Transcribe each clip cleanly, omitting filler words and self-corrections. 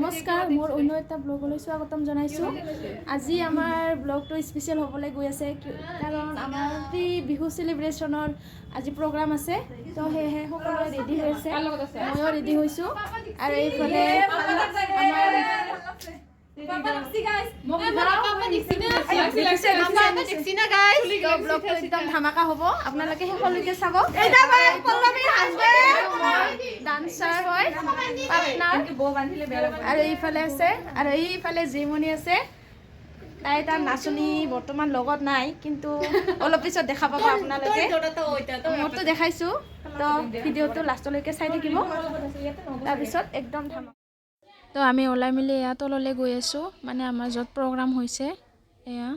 নমস্কাৰ, মোৰ অন্য এটা ব্লগলৈ স্বাগতম জনাইছোঁ। আজি আমাৰ ব্লগটো স্পেচিয়েল হ'বলৈ গৈ আছে, কাৰণ আমাৰ প্ৰি বিহু চেলিব্ৰেশ্যনৰ আজি প্ৰগ্ৰাম আছে। তো সেয়েহে সকলোৱে ৰেডি হৈ আছে, ময়ো ৰেডি হৈছোঁ। আৰু এইফালে ব্লগটো একদম ধামাকা হ'ব, আপোনালোকে শেষলৈকে চাব। ডান্সাৰ হয় আৰু এইফালে আছে, আৰু এইফালে জিমনি আছে। তাই তাৰ নাচনী বৰ্তমান লগত নাই, কিন্তু অলপ পিছত দেখা পাব আপোনালোকে। মোৰতো দেখাইছোঁ, তো ভিডিঅ'টো লাষ্টলৈকে চাই থাকিব, তাৰপিছত একদম ধামাকা। তো আমি ওলাই মেলি এয়া তললৈ গৈ আছোঁ, মানে আমাৰ য'ত প্ৰগ্ৰাম হৈছে এয়া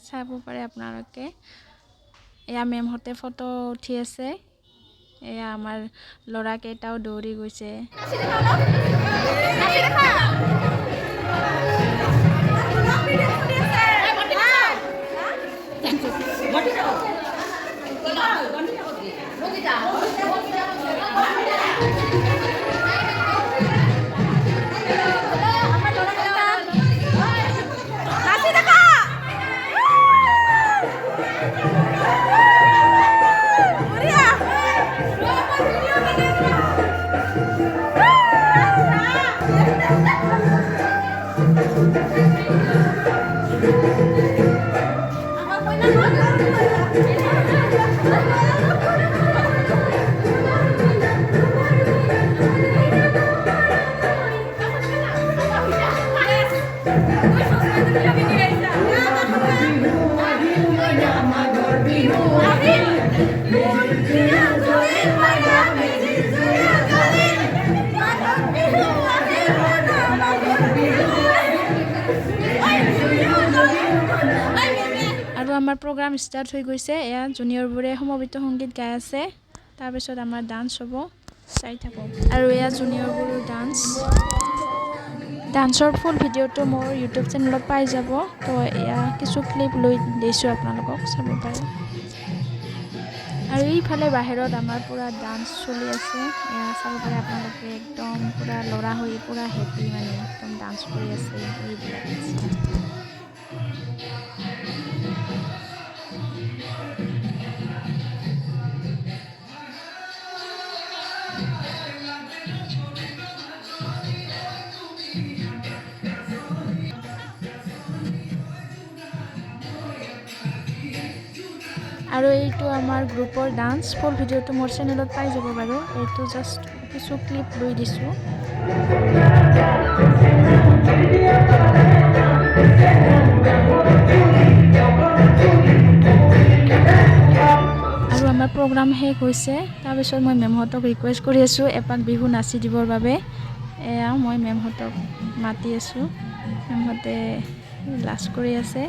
চাব পাৰে আপোনালোকে। এয়া মেমহঁতে ফটো উঠি আছে, এয়া আমাৰ ল'ৰাকেইটাও দৌৰি গৈছে। আৰু আমাৰ প্ৰগ্ৰাম ষ্টাৰ্ট হৈ গৈছে। এয়া জুনিয়ৰবোৰে সমবেত সংগীত গাই আছে, তাৰপিছত আমাৰ ডান্স হ'ব, চাই থাকক। আৰু এয়া জুনিয়ৰবোৰৰ ডান্সৰ ফুল ভিডিঅ'টো মোৰ ইউটিউব চেনেলত পাই যাব। তো এয়া কিছু ক্লিপ লৈ দিছোঁ, আপোনালোকক চাব পাৰে। আৰু এইফালে বাহিৰত আমাৰ পূৰা ডান্স চলি আছে, এয়া চাব পাৰে আপোনালোকে। একদম পূৰা ল'ৰা হৈ পূৰা হেপী, মানে একদম ডান্স কৰি আছে এইবিলাক। আৰু এইটো আমাৰ গ্ৰুপৰ ডান্স ফুল ভিডিঅ'টো মোৰ চেনেলত পাই যাব বাৰু। এইটো জাষ্ট কিছু ক্লিপ লৈ দিছোঁ। আৰু আমাৰ প্ৰগ্ৰাম শেষ হৈছে, তাৰপিছত মই মেমহঁতক ৰিকুৱেষ্ট কৰি আছোঁ এপাক বিহু নাচি দিবৰ বাবে। এয়া মই মেমহঁতক মাতি আছোঁ, মেমহঁতে লাজ কৰি আছে।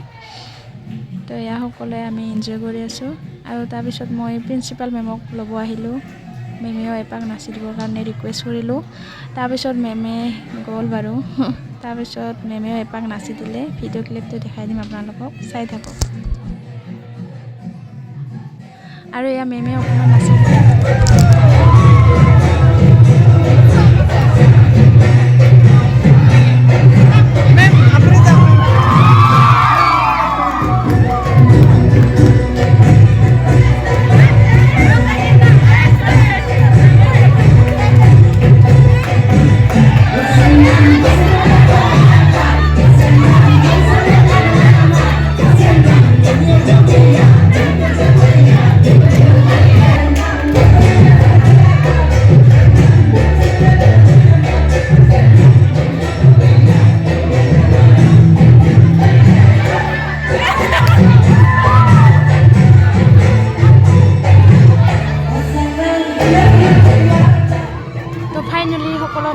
তো এয়া সকলোৱে আমি এনজয় কৰি আছোঁ। আৰু তাৰপিছত মই প্ৰিন্সিপাল মেমক ল'ব আহিলোঁ, মেমেও এপাক নাচি দিবৰ কাৰণে ৰিকুৱেষ্ট কৰিলোঁ। তাৰপিছত মেমে গ'ল বাৰু, তাৰপিছত মেমেও এপাক নাচি দিলে। ভিডিঅ' ক্লিপটো দেখাই দিম আপোনালোকক, চাই থাকক। আৰু এয়া মেমে অকণমান নাচি দিলে।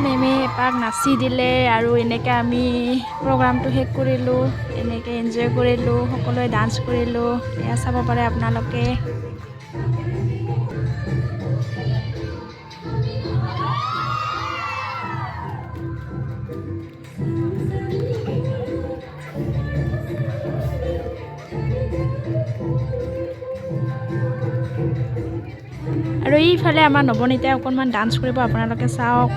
মেমে এপাক নাচি দিলে, আৰু এনেকৈ আমি প্ৰগ্ৰামটো শেষ কৰিলোঁ, এনেকৈ এনজয় কৰিলোঁ, সকলোৱে ডান্স কৰিলোঁ। এয়া চাব পাৰে আপোনালোকে। আৰু এইফালে আমাৰ নৱনীতাই অকণমান ডান্স কৰিব, আপোনালোকে চাওক।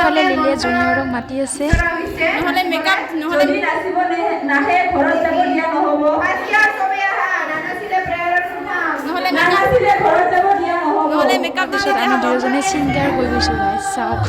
ইফালে লিলিয়ে জুনিয়ৰক মাতি আছে নহ'লে মেকআপ নহ'লে নাচিব নাহে ঘৰত যাব দিয়া নহ'ব নানাচিলে ঘৰত যাব দিয়া নহ'ব নহ'লে মেকআপ পিছত আমি দুয়োজনে ছিংগাৰ হৈ গৈছোঁ গাইছ চাওক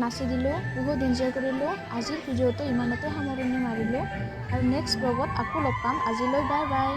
নাচি দিলোঁ, বহুত এনজয় কৰিলোঁ। আজিৰ ভিডিঅ'টো ইমানতে সামৰণি মাৰিলোঁ আৰু নেক্সট ব্লগত আকৌ লগ পাম। আজিলৈ বাই বাই।